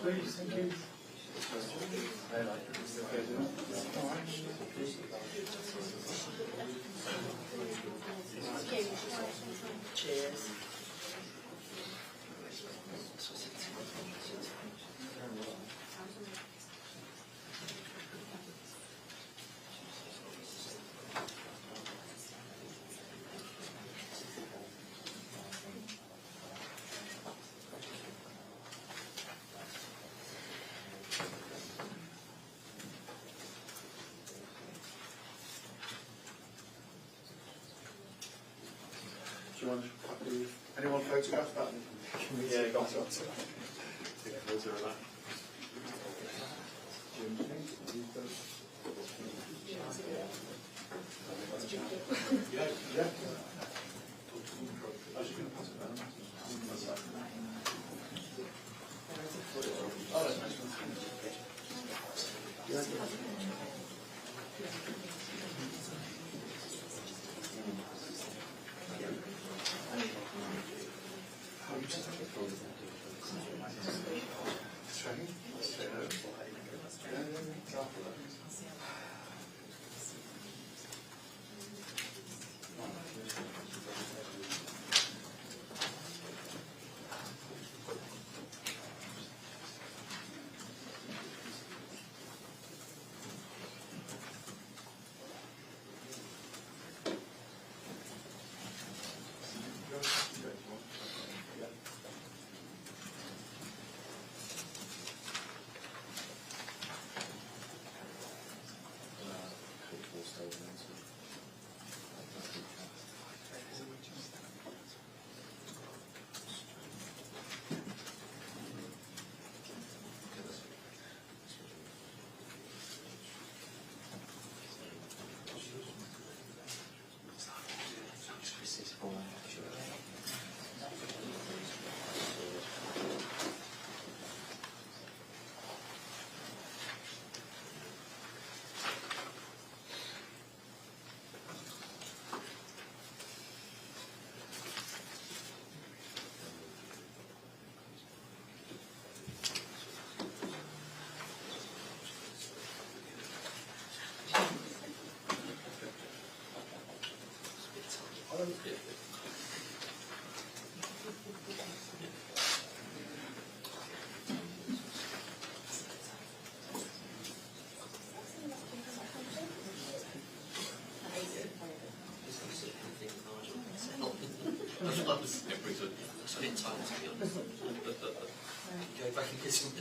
please. Thank you. Cheers. Do you want anyone photograph that? Yeah, got it. Take a photo of that. Yeah, yeah. I was just going to pass it down. Oh, that's nice. It's a bit tight, to be honest. Go back and get some.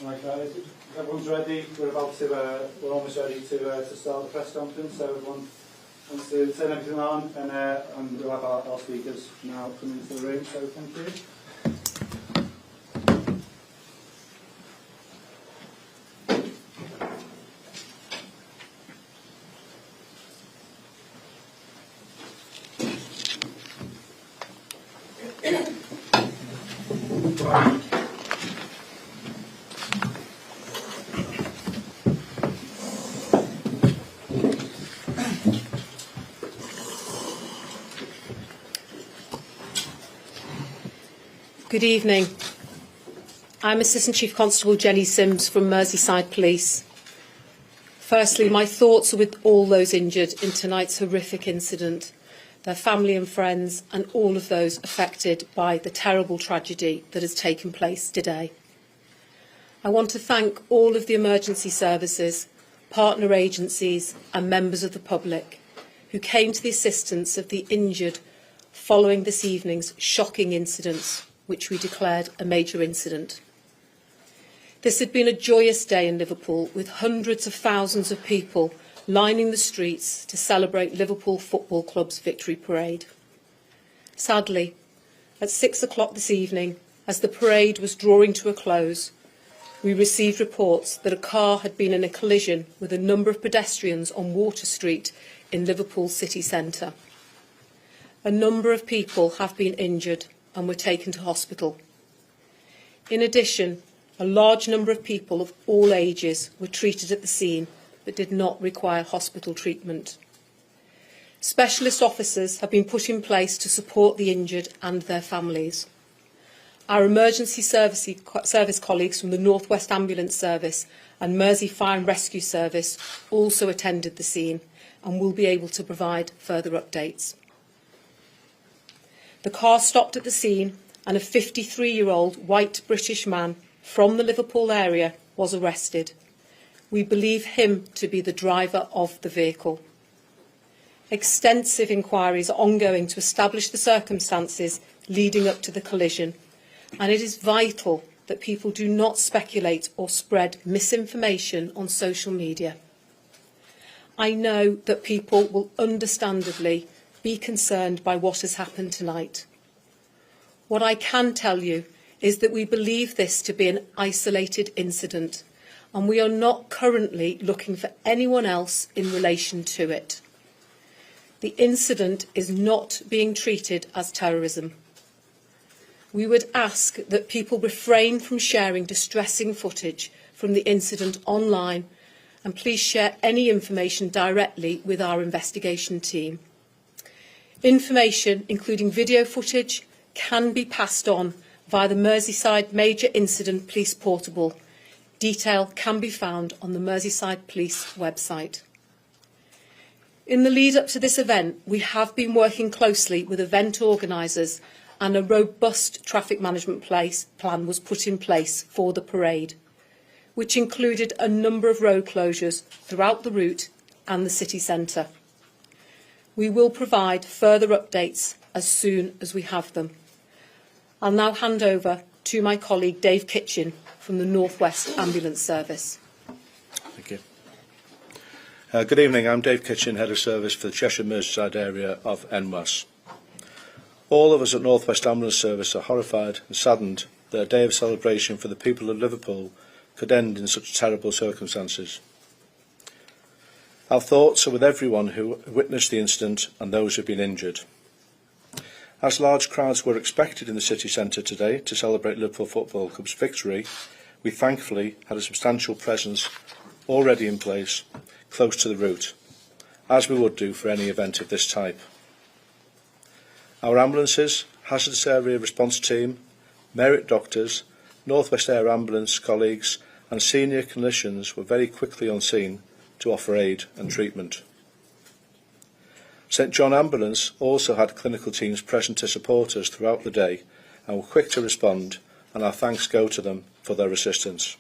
Right, everyone's ready. We're we're almost ready to start the press conference. So everyone wants to turn everything on, and we'll have our speakers now coming into the room. So thank you. Good evening. I'm Assistant Chief Constable Jenny Sims from Merseyside Police. Firstly, my thoughts are with all those injured in tonight's horrific incident, their family and friends, and all of those affected by the terrible tragedy that has taken place today. I want to thank all of the emergency services, partner agencies and members of the public who came to the assistance of the injured following this evening's shocking incidents, which we declared a major incident. This had been a joyous day in Liverpool, with hundreds of thousands of people lining the streets to celebrate Liverpool Football Club's victory parade. Sadly, at 6 o'clock this evening, as the parade was drawing to a close, we received reports that a car had been in a collision with a number of pedestrians on Water Street in Liverpool city centre. A number of people have been injured and were taken to hospital. In addition, a large number of people of all ages were treated at the scene but did not require hospital treatment. Specialist officers have been put in place to support the injured and their families. Our emergency service colleagues from the North West Ambulance Service and Mersey Fire and Rescue Service also attended the scene and will be able to provide further updates. The car stopped at the scene and a 53-year-old white British man from the Liverpool area was arrested. We believe him to be the driver of the vehicle. Extensive inquiries are ongoing to establish the circumstances leading up to the collision, and it is vital that people do not speculate or spread misinformation on social media. I know that people will understandably be concerned by what has happened tonight. What I can tell you is that we believe this to be an isolated incident, and we are not currently looking for anyone else in relation to it. The incident is not being treated as terrorism. We would ask that people refrain from sharing distressing footage from the incident online, and please share any information directly with our investigation team. Information, including video footage, can be passed on via the Merseyside Major Incident Police Portable. Detail can be found on the Merseyside Police website. In the lead up to this event, we have been working closely with event organisers, and a robust traffic management plan was put in place for the parade, which included a number of road closures throughout the route and the city centre. We will provide further updates as soon as we have them. I'll now hand over to my colleague Dave Kitchen from the North West Ambulance Service. Thank you. Good evening, I'm Dave Kitchen, Head of Service for the Cheshire Merseyside area of NWAS. All of us at North West Ambulance Service are horrified and saddened that a day of celebration for the people of Liverpool could end in such terrible circumstances. Our thoughts are with everyone who witnessed the incident and those who have been injured. As large crowds were expected in the city centre today to celebrate Liverpool Football Club's victory, we thankfully had a substantial presence already in place close to the route, as we would do for any event of this type. Our ambulances, hazardous area response team, merit doctors, North West Air Ambulance colleagues and senior clinicians were very quickly on scene to offer aid and treatment. St John Ambulance also had clinical teams present to support us throughout the day and were quick to respond, and our thanks go to them for their assistance.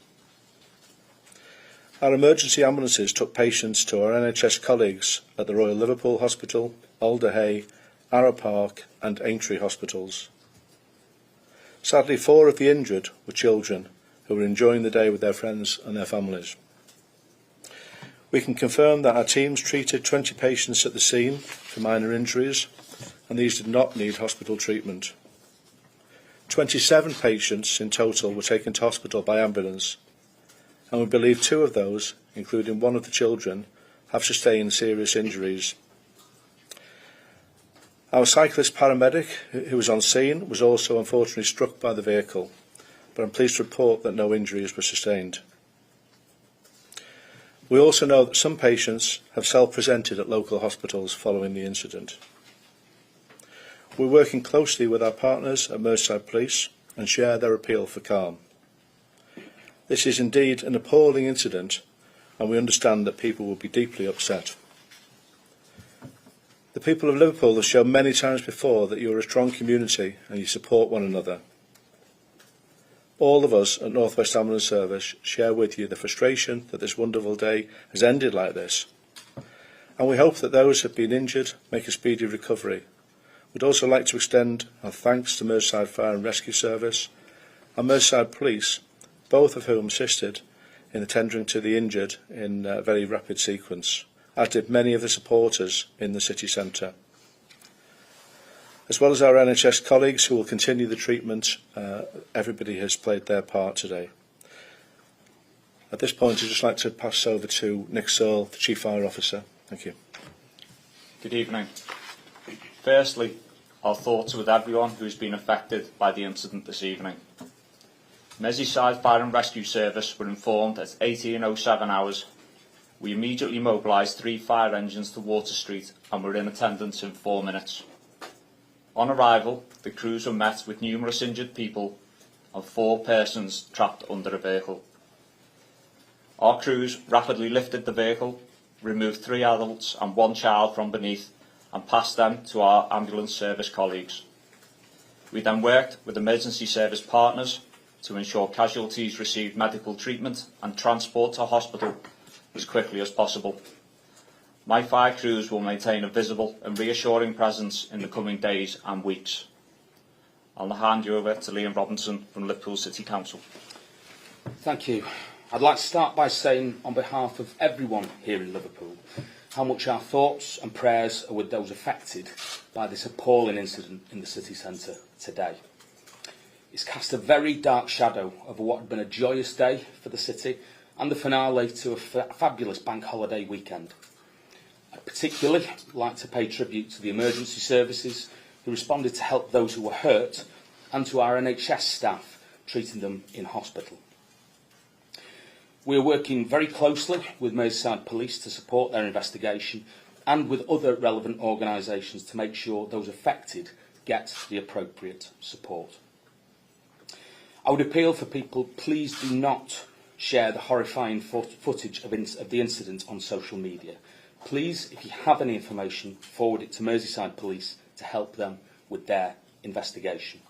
Our emergency ambulances took patients to our NHS colleagues at the Royal Liverpool Hospital, Alderhay, Arrow Park and Aintree hospitals. Sadly, 4 of the injured were children, who are enjoying the day with their friends and their families. We can confirm that our teams treated 20 patients at the scene for minor injuries, and these did not need hospital treatment. 27 patients in total were taken to hospital by ambulance, and we believe 2 of those, including one of the children, have sustained serious injuries. Our cyclist paramedic, who was on scene, was also unfortunately struck by the vehicle, but I'm pleased to report that no injuries were sustained. We also know that some patients have self-presented at local hospitals following the incident. We're working closely with our partners at Merseyside Police and share their appeal for calm. This is indeed an appalling incident, and we understand that people will be deeply upset. The people of Liverpool have shown many times before that you are a strong community and you support one another. All of us at North West Ambulance Service share with you the frustration that this wonderful day has ended like this, and we hope that those who have been injured make a speedy recovery. We'd also like to extend our thanks to Merseyside Fire and Rescue Service and Merseyside Police, both of whom assisted in attending to the injured in a very rapid sequence, as did many of the supporters in the city centre. As well as our NHS colleagues who will continue the treatment, everybody has played their part today. At this point, I'd just like to pass over to Nick Searle, the Chief Fire Officer. Thank you. Good evening. Firstly, our thoughts are with everyone who has been affected by the incident this evening. Merseyside Fire and Rescue Service were informed at 18:07 hours. We immediately mobilised 3 fire engines to Water Street and were in attendance in 4 minutes. On arrival, the crews were met with numerous injured people and 4 persons trapped under a vehicle. Our crews rapidly lifted the vehicle, removed 3 adults and 1 child from beneath and passed them to our ambulance service colleagues. We then worked with emergency service partners to ensure casualties received medical treatment and transport to hospital as quickly as possible. My fire crews will maintain a visible and reassuring presence in the coming days and weeks. I'll now hand you over to Liam Robinson from Liverpool City Council. Thank you. I'd like to start by saying, on behalf of everyone here in Liverpool, how much our thoughts and prayers are with those affected by this appalling incident in the city centre today. It's cast a very dark shadow over what had been a joyous day for the city and the finale to a fabulous bank holiday weekend. I'd particularly like to pay tribute to the emergency services who responded to help those who were hurt and to our NHS staff treating them in hospital. We are working very closely with Merseyside Police to support their investigation and with other relevant organisations to make sure those affected get the appropriate support. I would appeal for people, please do not share the horrifying footage of the incident on social media. Please, if you have any information, forward it to Merseyside Police to help them with their investigation.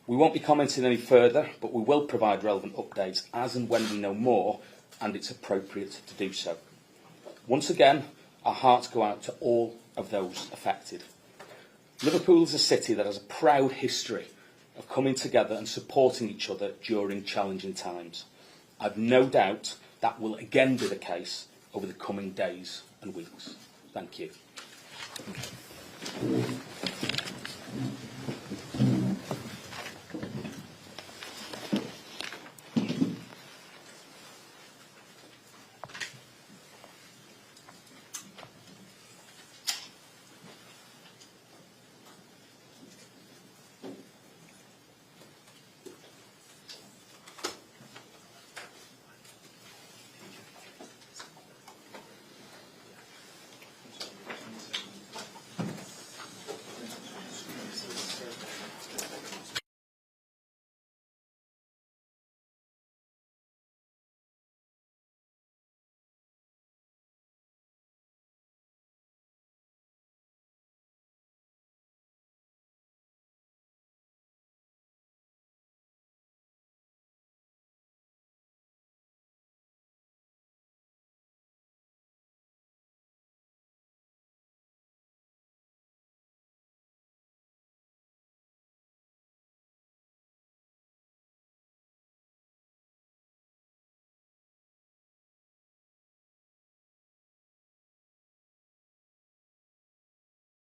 We won't be commenting any further, but we will provide relevant updates as and when we know more and it's appropriate to do so. Once again, our hearts go out to all of those affected. Liverpool is a city that has a proud history of coming together and supporting each other during challenging times. I've no doubt that will again be the case over the coming days and weeks. Thank you.